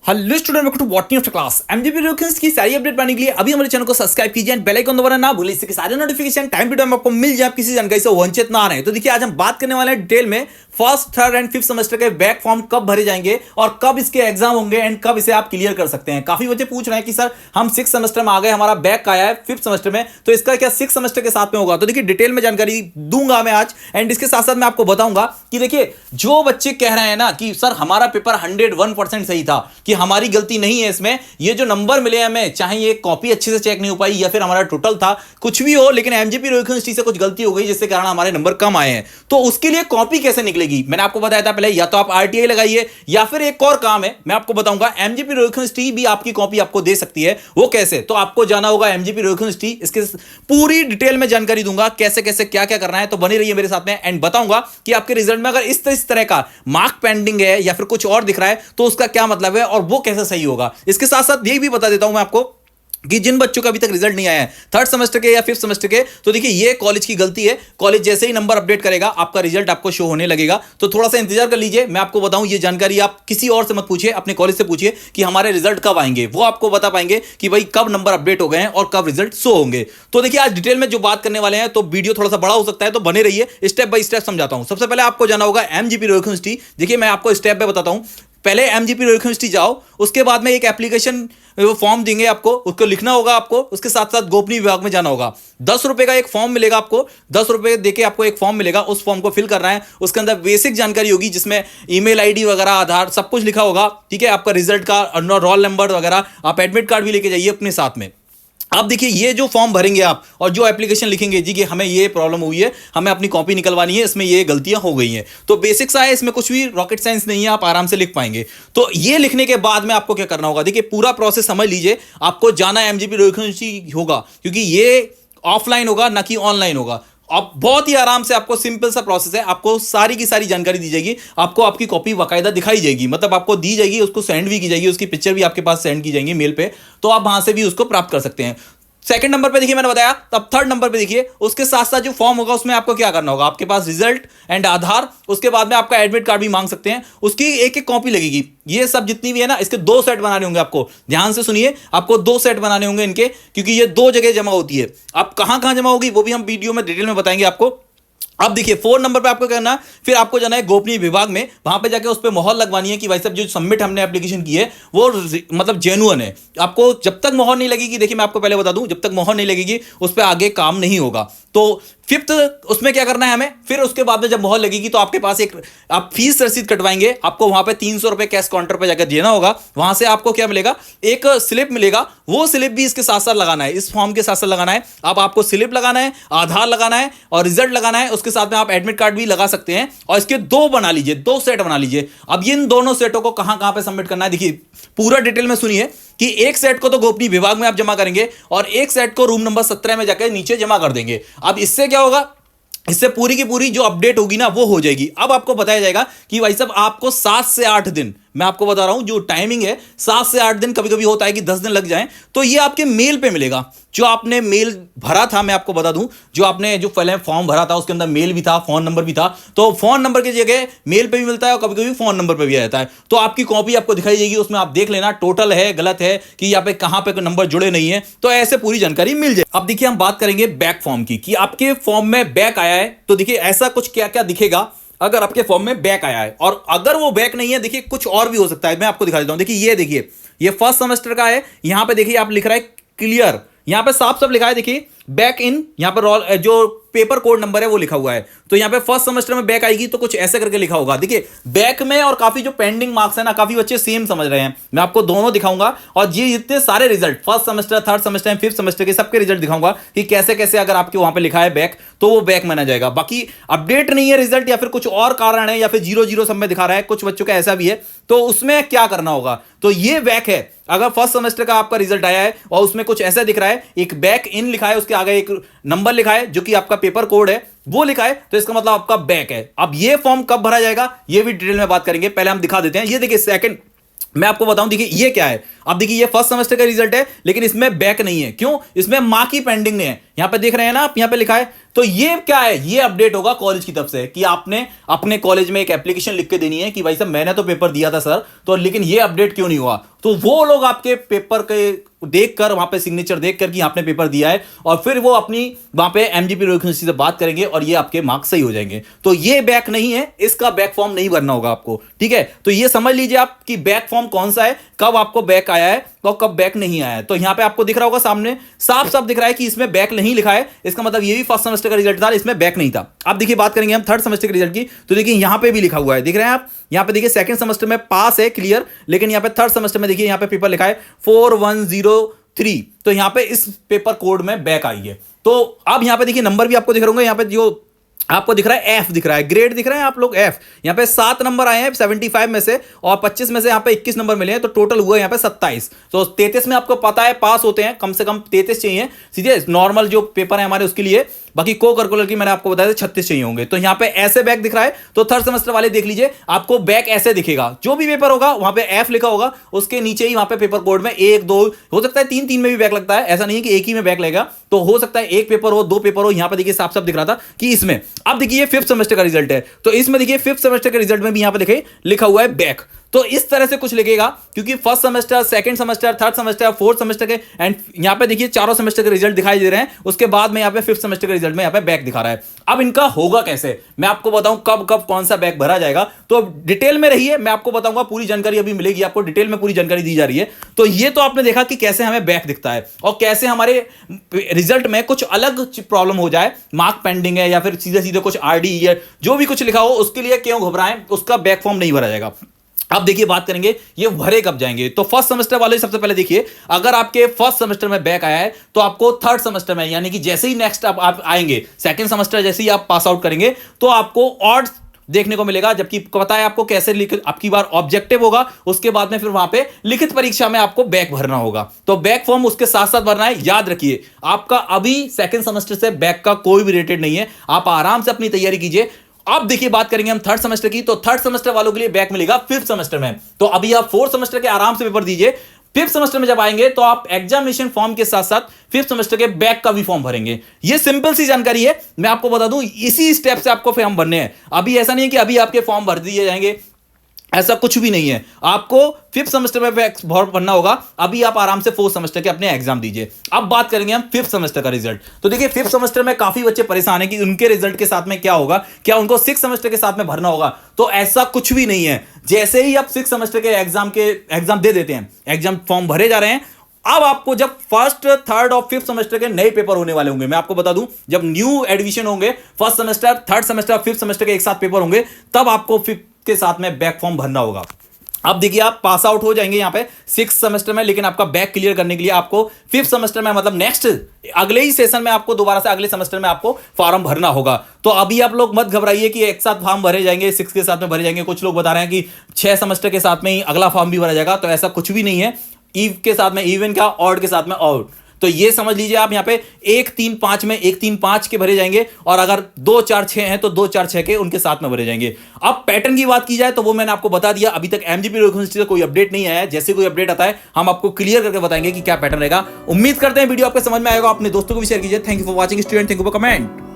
Hello student, welcome to botany of class. MGP request की सारी update पाने के लिए अभी हमारे चैनल को सब्सक्राइब कीजिए एंड बेल आइकन दबाना ना भूलिए, इससे सारे नोटिफिकेशन टाइम टू टाइम आपको मिल जाए, आप किसी जानकारी से वंचित ना रहे। तो देखिए, आज हम बात करने वाले हैं डिटेल में first, third and fifth semester के बैक फॉर्म कब भरे जाएंगे और कब इसके एग्जाम होंगे एंड कब इसे आप क्लियर कर सकते हैं। काफी बच्चे पूछ रहे हैं कि सर हम सिक्स सेमेस्टर में आ गए, हमारा बैक आया है फिफ्थ सेमेस्टर में, तो इसका क्या सिक्स सेमेस्टर के साथ में होगा? तो देखिए, डिटेल में जानकारी दूंगा मैं आज एंड इसके साथ साथ मैं आपको बताऊंगा कि देखिए, जो बच्चे कह रहे हैं ना कि सर हमारा पेपर 101% सही था, कि हमारी गलती नहीं है इसमें, ये जो नंबर मिले हमें, चाहे ये कॉपी अच्छे से चेक नहीं हो पाई या फिर हमारा टोटल था, कुछ भी हो, लेकिन एमजीपी यूनिवर्सिटी से कुछ गलती हो गई जिसके कारण हमारे नंबर कम आए हैं, तो उसके लिए कॉपी कैसे निकलेगी? मैंने आपको बताया था पहले, या तो आप आरटीआई लगाइए या फिर एक और काम है, मैं आपको बताऊंगा एमजीपी यूनिवर्सिटी भी आपकी कॉपी आपको दे सकती है। वो कैसे? तो आपको जाना होगा एमजीपी यूनिवर्सिटी, इसके पूरी डिटेल में जानकारी दूंगा, कैसे कैसे क्या क्या करना है। तो बने रहिए मेरे साथ में एंड बताऊंगा कि आपके रिजल्ट में अगर इस तरह का मार्क पेंडिंग है या फिर कुछ और दिख रहा है तो उसका क्या मतलब है और वो कैसे सही होगा। इसके साथ साथ ये भी बता देता हूं मैं आपको कि जिन बच्चों का अभी तक रिजल्ट नहीं आया है थर्ड सेमेस्टर के या फिफ्थ सेमेस्टर के, तो देखिए, ये कॉलेज की गलती है। कॉलेज जैसे ही नंबर अपडेट करेगा आपका रिजल्ट आपको शो होने लगेगा, तो थोड़ा सा इंतजार कर लीजिए। मैं आपको बताऊं, ये जानकारी आप किसी और से मत पूछिए, अपने कॉलेज से पूछिए कि हमारे रिजल्ट कब आएंगे। वो आपको बता पाएंगे कि भाई कब नंबर अपडेट हो गए हैं और कब रिजल्ट शो होंगे। तो देखिए, आज डिटेल में जो बात करने वाले हैं, तो वीडियो थोड़ा सा बड़ा हो सकता है, तो बने रहिए, स्टेप बाय स्टेप समझाता हूं। सबसे पहले आपको जाना होगा एमजीपी यूनिवर्सिटी। देखिए, मैं आपको स्टेप बाय बताता हूं। पहले एमजीपी यूनिवर्सिटी जाओ, उसके बाद में एक एप्लीकेशन फॉर्म देंगे आपको, उसको लिखना होगा आपको। उसके साथ साथ गोपनीय विभाग में जाना होगा। 10 रुपए का एक फॉर्म मिलेगा आपको, 10 रुपए देके आपको एक फॉर्म मिलेगा, उस फॉर्म को फिल करना है। उसके अंदर बेसिक जानकारी होगी जिसमें ईमेल आईडी वगैरह, आधार, सब कुछ लिखा होगा, ठीक है। आपका रिजल्ट का रोल नंबर वगैरह, आप एडमिट कार्ड भी लेके जाइए अपने साथ में। अब देखिए, ये जो फॉर्म भरेंगे आप और जो एप्लीकेशन लिखेंगे जी कि हमें ये प्रॉब्लम हुई है, हमें अपनी कॉपी निकलवानी है, इसमें ये गलतियां हो गई हैं, तो बेसिक्स आए, इसमें कुछ भी रॉकेट साइंस नहीं है, आप आराम से लिख पाएंगे। तो ये लिखने के बाद में आपको क्या करना होगा? देखिए, पूरा प्रोसेस समझ लीजिए। आपको जाना एमजीपी यूनिवर्सिटी होगा, क्योंकि ये ऑफलाइन होगा ना कि ऑनलाइन होगा। अब बहुत ही आराम से, आपको सिंपल सा प्रोसेस है, आपको सारी की सारी जानकारी दी जाएगी, आपको आपकी कॉपी बाकायदा दिखाई जाएगी, मतलब आपको दी जाएगी, उसको सेंड भी की जाएगी, उसकी पिक्चर भी आपके पास सेंड की जाएंगी मेल पे, तो आप वहां से भी उसको प्राप्त कर सकते हैं। सेकंड नंबर पे देखिए, मैंने बताया। तब थर्ड नंबर पे देखिए, उसके साथ साथ जो फॉर्म होगा उसमें आपको क्या करना होगा? आपके पास रिजल्ट एंड आधार, उसके बाद में आपका एडमिट कार्ड भी मांग सकते हैं, उसकी एक एक कॉपी लगेगी। ये सब जितनी भी है ना, इसके 2 सेट बनाने होंगे आपको। ध्यान से सुनिए, आपको 2 सेट बनाने होंगे इनके, क्योंकि ये 2 जगह जमा होती है। अब कहां कहां जमा होगी वो भी हम वीडियो में डिटेल में बताएंगे आपको। अब देखिए, 4 नंबर पे आपको करना, फिर आपको जाना है गोपनीय विभाग में, वहां पे जाके उस पे मोहर लगवानी है कि भाई साहब जो सबमिट हमने एप्लीकेशन की है वो मतलब जेन्युइन है। आपको जब तक मोहर नहीं लगेगी, देखिए मैं आपको पहले बता दूं, जब तक मोहर नहीं लगेगी उस पर आगे काम नहीं होगा। तो फिफ्थ, उसमें क्या करना है हमें? फिर उसके बाद में जब मोहर लगेगी तो आपके पास एक, आप फीस रसीद कटवाएंगे, आपको वहां पे 300 रुपए कैश काउंटर पे जाकर देना होगा। वहां से आपको क्या मिलेगा? एक स्लिप मिलेगा, वो स्लिप भी इसके साथ साथ लगाना है, इस फॉर्म के साथ साथ लगाना है। अब आपको स्लिप लगाना है, आधार लगाना है और रिजल्ट लगाना है, उसके साथ में आप एडमिट कार्ड भी लगा सकते हैं। और इसके 2 बना लीजिए, 2 सेट बना लीजिए। अब इन दोनों सेटों को कहां कहां पे सबमिट करना है, देखिए पूरा डिटेल में सुनिए कि एक सेट को तो गोपनीय विभाग में आप जमा करेंगे और एक सेट को रूम नंबर 17 में जाकर नीचे जमा कर देंगे। अब इससे क्या होगा? इससे पूरी की पूरी जो अपडेट होगी ना वो हो जाएगी। अब आपको बताया जाएगा कि भाई साहब आपको 7 से 8 दिन, मैं आपको बता रहा हूं जो टाइमिंग है, 7 से 8 दिन, कभी कभी होता है कि 10 दिन लग जाएं, तो ये आपके मेल पे मिलेगा। जो आपने मेल भरा था, मैं आपको बता दूं, जो आपने जो पहले फॉर्म भरा था उसके अंदर मेल भी था, फोन नंबर भी था, तो फोन नंबर की जगह मेल पे भी मिलता है और कभी कभी फोन नंबर पे भी आ जाता है। तो आपकी कॉपी आपको दिखाई देगी, उसमें आप देख लेना टोटल है, गलत है, कि यहाँ पे कहां पे नंबर जुड़े नहीं है, तो ऐसे पूरी जानकारी मिल जाए। अब देखिए, हम बात करेंगे बैक फॉर्म की, कि आपके फॉर्म में बैक आया है, तो देखिए ऐसा कुछ क्या क्या दिखेगा अगर आपके फॉर्म में बैक आया है। और अगर वो बैक नहीं है, देखिए कुछ और भी हो सकता है, मैं आपको दिखा देता हूं। देखिए, ये देखिए, ये फर्स्ट सेमेस्टर का है, यहां पे देखिए आप लिख रहा है क्लियर, यहां पे साफ साफ लिखा है, देखिए बैक इन, यहां पर रोल जो पेपर कोड नंबर है वो लिखा हुआ है। तो यहां पे फर्स्ट सेमेस्टर में बैक आएगी तो कुछ ऐसे करके लिखा होगा। देखिए, बैक में और काफी जो पेंडिंग मार्क्स है ना, काफी बच्चे सेम समझ रहे हैं, मैं आपको दोनों दिखाऊंगा। और ये जितने सारे result first semester, third semester, fifth semester के सबके रिजल्ट दिखाऊंगा कि कैसे कैसे अगर आपके वहां पे लिखा है बैक तो वो बैक माना जाएगा। बाकी अपडेट नहीं है रिजल्ट या फिर कुछ और कारण है या फिर 0-0 सब में दिखा रहा है, कुछ बच्चों का ऐसा भी है, तो उसमें क्या करना होगा? तो ये बैक है। अगर फर्स्ट सेमेस्टर का आपका रिजल्ट आया है और उसमें कुछ ऐसा दिख रहा है, एक बैक इन लिखा है, उसके आगे एक नंबर लिखा है जो कि आपका पेपर कोड है वो लिखा है, तो इसका मतलब आपका बैक है। अब ये फॉर्म कब भरा जाएगा ये भी डिटेल में बात करेंगे, पहले हम दिखा देते हैं। ये देखिए, सेकंड मैं आपको बताऊं, देखिए ये क्या है। अब देखिए, ये फर्स्ट सेमेस्टर का रिजल्ट है, लेकिन इसमें बैक नहीं है। क्यों? इसमें मार्क ही पेंडिंग नहीं है। यहाँ पे देख रहे हैं ना आप, यहाँ पे लिखा है। तो ये क्या है, ये अपडेट होगा कॉलेज की तरफ से कि आपने अपने कॉलेज में एक एप्लीकेशन लिख के देनी है कि भाई साहब मैंने तो पेपर दिया था सर, तो लेकिन ये अपडेट क्यों नहीं हुआ। तो वो लोग आपके पेपर के देखकर, वहां पे सिग्नेचर देखकर कि आपने पेपर दिया है, और फिर वो अपनी वहां पे एमजीपी यूनिवर्सिटी से बात करेंगे और ये आपके मार्क्स सही हो जाएंगे। तो ये बैक नहीं है, इसका बैक फॉर्म नहीं भरना होगा आपको, ठीक है। तो ये समझ लीजिए आप कि बैक फॉर्म कौन सा है, कब आपको बैक आया है और कब बैक नहीं आया है। तो यहां पे आपको दिख रहा होगा सामने साफ साफ दिख रहा है कि इसमें बैक नहीं लिखा है, इसका मतलब ये भी फर्स्ट सेमेस्टर का रिजल्ट था, इसमें बैक नहीं था। अब देखिए बात करेंगे हम थर्ड सेमेस्टर के रिजल्ट की, तो देखिए यहां पे भी लिखा हुआ है, दिख रहे हैं आप, यहां पे देखिए सेकंड सेमेस्टर में पास है क्लियर, लेकिन यहां पे थर्ड सेमेस्टर में देखिए यहां पे पेपर लिखा है 4103, तो यहां पे इस पेपर कोड में बैक आई है। तो अब यहां पे देखिए नंबर भी आपको दिख रहे होंगे, यहां पे जो आपको दिख रहा है एफ दिख रहा है, ग्रेड दिख रहा है आप लोग एफ, यहां पे 7 नंबर आए हैं 75 में से, और 25 में से यहां पे 21 नंबर मिले हैं, तो टोटल हुआ यहां पे 27। तो 33 में आपको पता है पास होते हैं, कम से कम 33 चाहिए सीधे नॉर्मल जो पेपर है हमारे उसके लिए, बाकी को करिकुलर की मैंने आपको बताया 36 चाहिए होंगे। तो यहां पे ऐसे बैक दिख रहा है, तो थर्ड सेमेस्टर वाले देख लीजिए आपको बैक ऐसे दिखेगा, जो भी पेपर होगा वहां पे एफ लिखा होगा, उसके नीचे ही वहां पे पेपर कोड में 1 2 हो सकता है 3 3 में भी बैक लगता है, ऐसा नहीं कि एक ही में बैक लगेगा, तो हो सकता है एक पेपर हो 2 पेपर हो। यहां पे देखिए साफ साफ दिख रहा था कि इसमें, अब देखिए फिफ्थ सेमेस्टर का रिजल्ट है, तो इसमें देखिए फिफ्थ सेमेस्टर के रिजल्ट में भी यहां पे देखिए लिखा हुआ है बैक। तो इस तरह से कुछ लिखेगा, क्योंकि first semester, second semester, third semester, fourth semester के, एंड यहां पे देखिए चारों सेमेस्टर के रिजल्ट दिखाई दे रहे हैं, उसके बाद में यहां पे फिफ्थ सेमेस्टर के रिजल्ट में यहां पे बैक दिखा रहा है। अब इनका होगा कैसे, मैं आपको बताऊं कब कब कौन सा बैक भरा जाएगा, तो डिटेल में रहिए, मैं आपको बताऊंगा, पूरी जानकारी अभी मिलेगी आपको, डिटेल में पूरी जानकारी दी जा रही है। तो ये तो आपने देखा कि कैसे हमें बैक दिखता है, और कैसे हमारे रिजल्ट में कुछ अलग प्रॉब्लम हो जाए, मार्क पेंडिंग है या फिर सीधे सीधे कुछ आरडी या जो भी कुछ लिखा हो, उसके लिए क्यों घबराएं, उसका बैक फॉर्म नहीं भरा जाएगा। अब देखिए बात करेंगे ये भरे कब जाएंगे। तो फर्स्ट सेमेस्टर वाले सबसे पहले देखिए, अगर आपके फर्स्ट सेमेस्टर में बैक आया है तो आपको थर्ड सेमेस्टर में, यानी कि जैसे ही नेक्स्ट आप आएंगे सेकंड सेमेस्टर, जैसे ही आप पास आउट करेंगे, तो आपको ऑड्स देखने को मिलेगा, जबकि पता है आपको कैसे आपकी बार ऑब्जेक्टिव होगा, उसके बाद में फिर वहां पे लिखित परीक्षा में आपको बैक भरना होगा। तो बैक फॉर्म उसके साथ साथ भरना है। याद रखिए आपका अभी सेकंड सेमेस्टर से बैक का कोई भी रेटेड नहीं है, आप आराम से अपनी तैयारी कीजिए। अब देखिए बात करेंगे हम थर्ड सेमेस्टर की, तो थर्ड सेमेस्टर वालों के लिए बैक मिलेगा फिफ्थ सेमेस्टर में। तो अभी आप फोर्थ सेमेस्टर के आराम से पेपर दीजिए, फिफ्थ सेमेस्टर में जब आएंगे तो आप एग्जामिनेशन फॉर्म के साथ साथ फिफ्थ सेमेस्टर के बैक का भी फॉर्म भरेंगे। ये सिंपल सी जानकारी है, मैं आपको बता दूं, इसी स्टेप से आपको फॉर्म भरने हैं। अभी ऐसा नहीं है कि अभी आपके फॉर्म भर दिए जाएंगे, ऐसा कुछ भी नहीं है। आपको फिफ्थ सेमेस्टर में भरना होगा, अभी आप आराम से फोर्थ सेमेस्टर के अपने एग्जाम दीजिए। अब बात करेंगे हम फिफ्थ सेमेस्टर का रिजल्ट। तो देखिए फिफ्थ सेमेस्टर में काफी बच्चे परेशान हैं कि उनके रिजल्ट के साथ में क्या होगा, क्या उनको सिक्स सेमेस्टर के साथ में भरना होगा। तो ऐसा कुछ भी नहीं है, जैसे ही आप सिक्स सेमेस्टर के एग्जाम दे देते हैं, एग्जाम फॉर्म भरे जा रहे हैं, अब आपको जब फर्स्ट थर्ड और फिफ्थ सेमेस्टर के नए पेपर होने वाले होंगे, मैं आपको बता दूं, जब न्यू एडमिशन होंगे, first semester, third semester, fifth semester के एक साथ पेपर होंगे, तब आपको फिफ्थ के साथ में बैक फॉर्म भरना होगा। अब देखिए आप पास आउट हो जाएंगे यहां पे सिक्स सेमेस्टर में, लेकिन आपका बैक क्लियर करने के लिए आपको फिफ्थ सेमेस्टर में, मतलब नेक्स्ट अगले ही सेशन में आपको दोबारा से अगले सेमेस्टर में आपको फॉर्म भरना होगा। तो अभी आप लोग मत घबराइए कि एक साथ फॉर्म भरे जाएंगे, सिक्स के साथ में भरे जाएंगे। कुछ लोग बता रहे हैं कि 6 सेमेस्टर के साथ में ही अगला फॉर्म भी भरा जाएगा, तो ऐसा कुछ भी नहीं है। ईव के साथ में इवन का, ऑड के साथ में ऑड। तो ये समझ लीजिए आप यहाँ पे 1 3 5 में 1 3 5 के भरे जाएंगे, और अगर 2 4 6 हैं तो 2 4 6 के उनके साथ में भरे जाएंगे। अब पैटर्न की बात की जाए तो वो मैंने आपको बता दिया, अभी तक एमजीपी यूनिवर्सिटी से कोई अपडेट नहीं आया है। जैसे कोई अपडेट आता है हम आपको क्लियर करके बताएंगे कि क्या पैटर्न रहेगा। उम्मीद करते हैं वीडियो आपको समझ में आएगा, अपने दोस्तों को भी शेयर कीजिए। Thank you for watching student, thank you for comment.